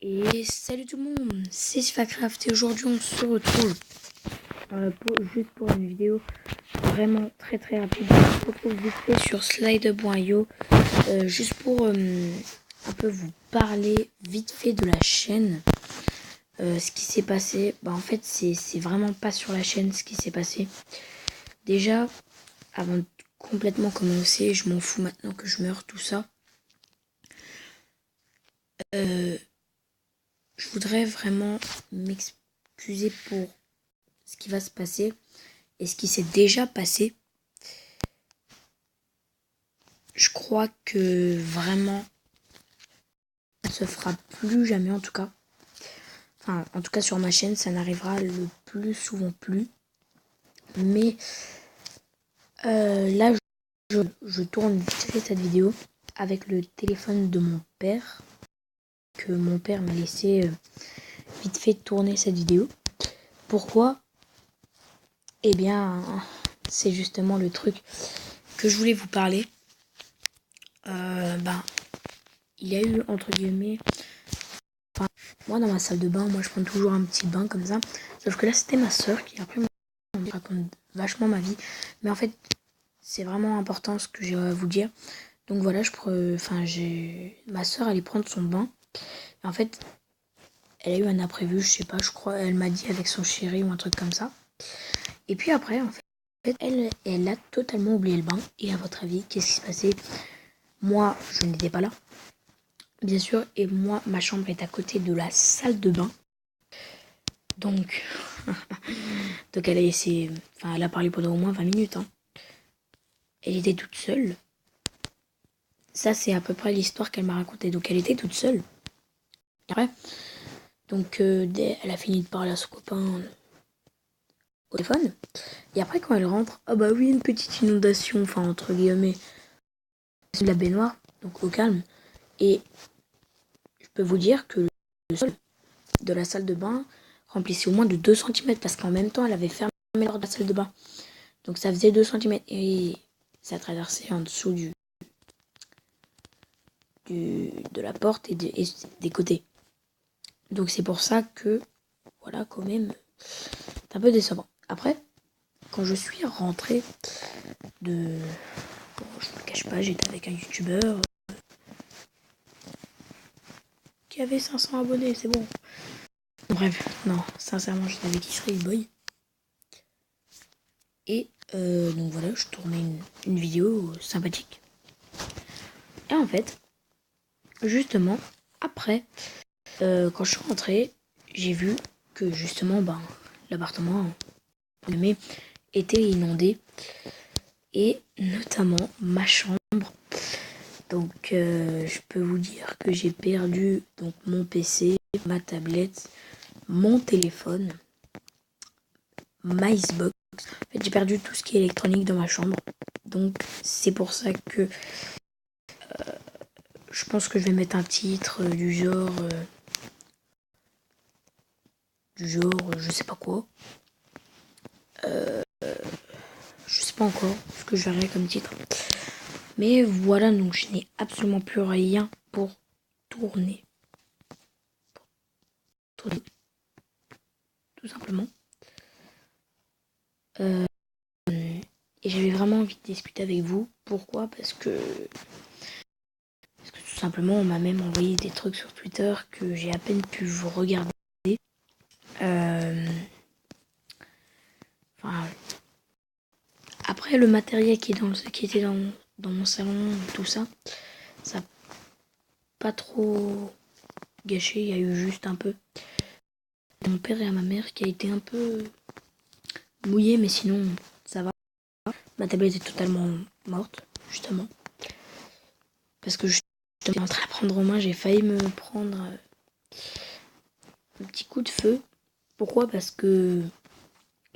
Et salut tout le monde, c'est Sfacraft et aujourd'hui on se retrouve juste pour une vidéo vraiment très rapide. On se retrouve vite fait sur slide.io juste pour un peu vous parler vite fait de la chaîne. Ce qui s'est passé, en fait c'est vraiment pas sur la chaîne ce qui s'est passé. Déjà, avant de complètement commencer, je m'en fous maintenant que je meurs, tout ça. Je voudrais vraiment m'excuser pour ce qui va se passer et ce qui s'est déjà passé. Je crois que vraiment ça ne se fera plus jamais en tout cas. Enfin, en tout cas sur ma chaîne, ça n'arrivera le plus souvent plus. Mais là, je tourne vite fait cette vidéo avec le téléphone de mon père. Que mon père m'a laissé vite fait tourner cette vidéo. Pourquoi ? Eh bien, c'est justement le truc que je voulais vous parler. Il y a eu entre guillemets, moi dans ma salle de bain, moi je prends toujours un petit bain comme ça, sauf que là c'était ma soeur qui après me raconte vachement ma vie, mais en fait c'est vraiment important ce que j'ai à vous dire. Donc voilà, ma soeur allait prendre son bain, et en fait elle a eu un imprévu, je sais pas, je crois, elle m'a dit avec son chéri ou un truc comme ça, et puis après en fait elle a totalement oublié le bain. Et à votre avis, qu'est-ce qui s'est passé? Moi je n'étais pas là, bien sûr, et moi ma chambre est à côté de la salle de bain. Donc elle a parlé pendant au moins 20 minutes. Elle était toute seule. Ça, c'est à peu près l'histoire qu'elle m'a racontée. Donc elle était toute seule. Après, donc elle a fini de parler à son copain au téléphone. Et après, quand elle rentre, ah bah oui, une petite inondation, enfin entre guillemets, c'est de la baignoire, donc au calme. Et je peux vous dire que le sol de la salle de bain remplissait au moins de 2 cm parce qu'en même temps, elle avait fermé la porte de la salle de bain. Donc ça faisait 2 cm et ça traversait en dessous de la porte et des côtés. Donc c'est pour ça que, voilà, quand même, c'est un peu décevant. Après, quand je suis rentrée de... Bon, je ne le cache pas, j'étais avec un youtubeur qui avait 500 abonnés, c'est bon. Bref, non, sincèrement, j'étais avec Israel Boy. Et donc voilà, je tournais une vidéo sympathique. Et en fait, justement, après, quand je suis rentrée, j'ai vu que justement, l'appartement était inondé. Et notamment ma chambre. Donc je peux vous dire que j'ai perdu donc mon PC, ma tablette, mon téléphone, ma Xbox. En fait, j'ai perdu tout ce qui est électronique dans ma chambre. Donc c'est pour ça que je pense que je vais mettre un titre du genre je sais pas quoi. Je sais pas encore ce que je verrai comme titre. Mais voilà, donc je n'ai absolument plus rien pour tourner. Tout simplement. Et j'avais vraiment envie de discuter avec vous. Pourquoi ? Parce que tout simplement, on m'a même envoyé des trucs sur Twitter que j'ai à peine pu vous regarder. Après, le matériel qui était dans mon salon, tout ça, ça n'a pas trop gâché. Il y a eu juste un peu à mon père et à ma mère qui a été un peu mouillé, mais sinon, ça va. Ma tablette est totalement morte, justement. Parce que j'étais en train de la prendre en main, j'ai failli me prendre un petit coup de feu. Pourquoi ? Parce que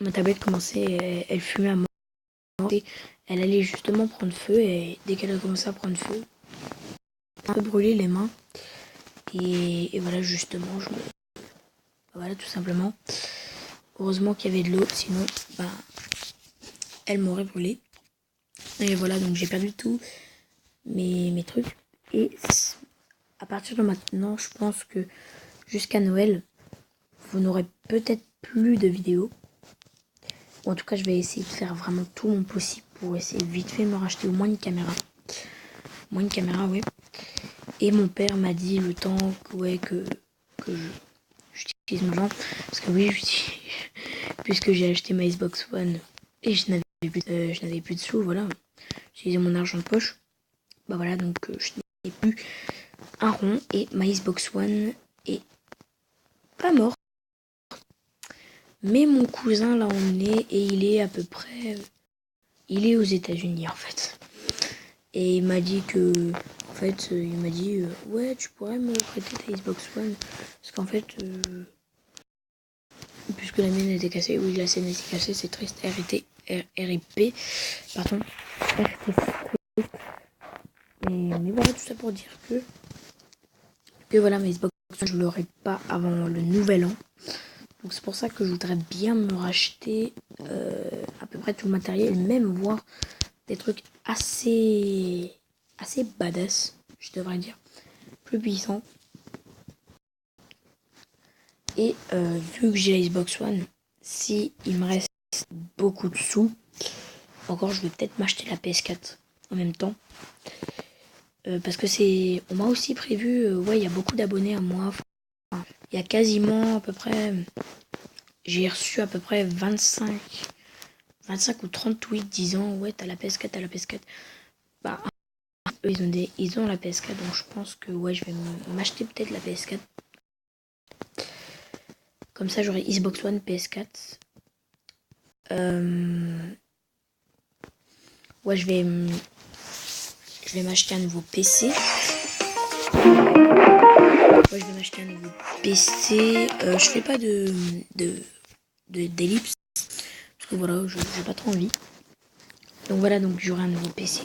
ma tablette commençait, elle fumait à mort. Et elle allait justement prendre feu et dès qu'elle a commencé à prendre feu, un peu brûlé les mains. Et voilà, justement, voilà, tout simplement. Heureusement qu'il y avait de l'eau, sinon, elle m'aurait brûlé. Et voilà, donc j'ai perdu tout mes trucs. Et à partir de maintenant, je pense que jusqu'à Noël, vous n'aurez peut-être plus de vidéos. Ou en tout cas, je vais essayer de faire vraiment tout mon possible pour essayer vite fait me racheter au moins une caméra. Moins une caméra, ouais. Et mon père m'a dit le temps que j'utilise mon genre. Parce que oui, puisque j'ai acheté ma Xbox One et je n'avais plus de sous, voilà. J'ai utilisé mon argent de poche. Bah voilà, donc je n'ai plus un rond et ma Xbox One est pas morte. Mais mon cousin l'a emmené et il est à peu près... Il est aux États-Unis en fait. Et il m'a dit que... En fait, il m'a dit ouais, tu pourrais me prêter ta Xbox One. Parce qu'en fait... puisque la mienne était cassée. Oui, la scène était cassée, c'est triste. RIP. Pardon. Mais voilà, tout ça pour dire que voilà, ma Xbox One, je l'aurai pas avant le nouvel an. Donc c'est pour ça que je voudrais bien me racheter à peu près tout le matériel, même voir des trucs assez badass, je devrais dire, plus puissants. Et vu que j'ai la Xbox One, si il me reste beaucoup de sous, encore je vais peut-être m'acheter la PS4 en même temps. Parce que on m'a aussi prévu, ouais, il y a beaucoup d'abonnés à moi. Enfin, il y a quasiment à peu près, j'ai reçu à peu près 25 ou 30 tweets disant ouais, t'as la PS4, t'as la PS4. Bah, eux, ils ont la PS4, donc je pense que ouais, je vais m'acheter peut-être la PS4. Comme ça, j'aurai Xbox One, PS4. Ouais, je vais m'acheter un nouveau PC. Ouais, je vais m'acheter un nouveau PC. Je fais pas d'ellipse. Parce que voilà, j'ai pas trop envie. Donc voilà, donc j'aurai un nouveau PC.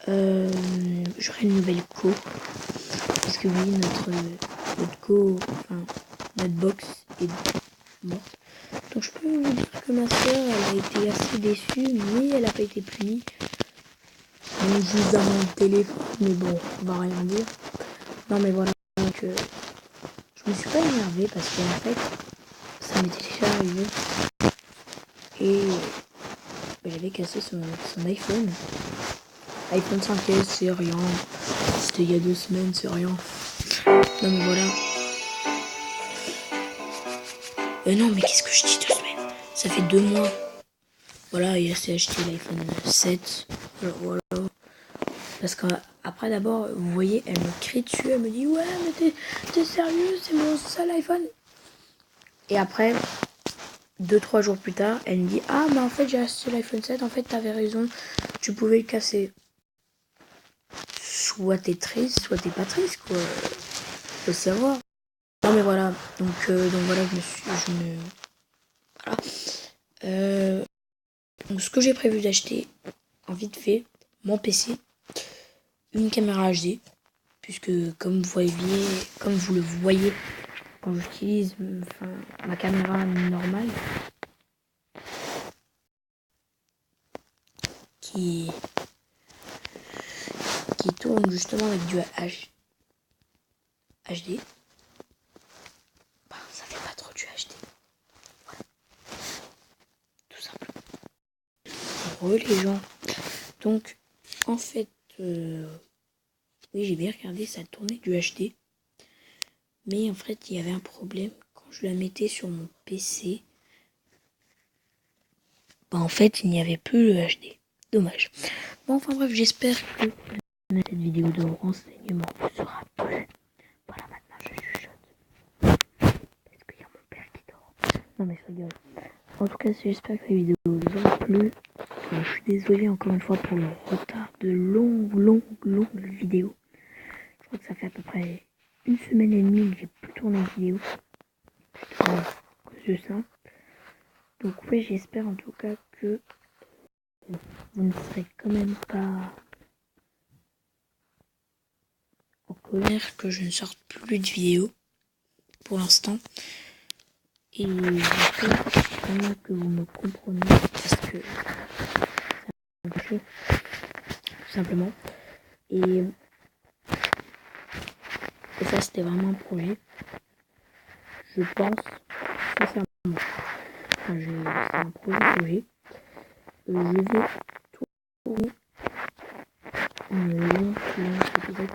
J'aurai une nouvelle co. Parce que oui, notre co, enfin, notre box est morte. Donc je peux vous dire que ma soeur, elle a été assez déçue, mais elle a pas été punie. Donc juste dans mon téléphone, mais bon, on va rien dire. Non mais voilà, donc je me suis pas énervée parce qu'en fait, ça m'était déjà arrivé. Et j'avais cassé son iPhone. iPhone 5S, c'est rien. C'était il y a 2 semaines, c'est rien. Non mais voilà. Non mais qu'est-ce que je dis 2 semaines? Ça fait 2 mois. Voilà, il s'est acheté l'iPhone 7. Voilà. Parce qu'après d'abord, vous voyez, elle me crie dessus, elle me dit ouais mais t'es sérieux, c'est mon seul iPhone. Et après, 2-3 jours plus tard, elle me dit ah mais en fait j'ai acheté l'iPhone 7, en fait t'avais raison, tu pouvais le casser. Soit t'es triste, soit t'es pas triste quoi. Faut savoir. Non mais voilà, donc voilà, voilà. Donc ce que j'ai prévu d'acheter, en vite fait, mon PC, une caméra HD, puisque comme vous le voyez, quand j'utilise ma caméra normale, qui tourne justement avec du HD, bah, ça fait pas trop du HD. Voilà. Tout simplement. Heureux les gens. Donc, en fait, oui, j'ai bien regardé, ça tournait du HD. Mais en fait, il y avait un problème. Quand je la mettais sur mon PC, bah en fait, il n'y avait plus le HD. Dommage. Bon, enfin bref, j'espère que cette vidéo de renseignement vous sera plu. Voilà, maintenant je chuchote. Parce qu'il y a mon père qui dort. Non mais je rigole. En tout cas, j'espère que la vidéo vous aura plu. Je suis désolée encore une fois pour le retard de longues vidéos. Je crois que ça fait à peu près 1 semaine et demie que j'ai plus tourné de vidéo. À cause de ça. Donc oui, j'espère en tout cas que vous ne serez quand même pas en colère que je ne sorte plus de vidéos pour l'instant. Et j'espère vraiment que vous me comprenez parce que ça me fait tout simplement. Et ça ça c'était vraiment un projet. Je pense sincèrement. Enfin, c'est un projet. Je vais tourner long épisode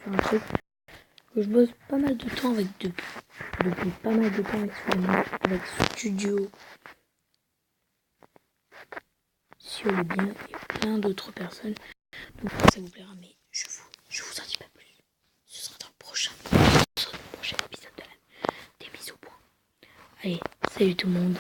sur un truc que je bosse pas mal de temps avec depuis pas mal de temps avec Studio sur le bien et plein d'autres personnes. Donc ça vous plaira, mais je vous en dis pas plus. Ce sera dans le prochain épisode des mises au point. Allez, salut tout le monde.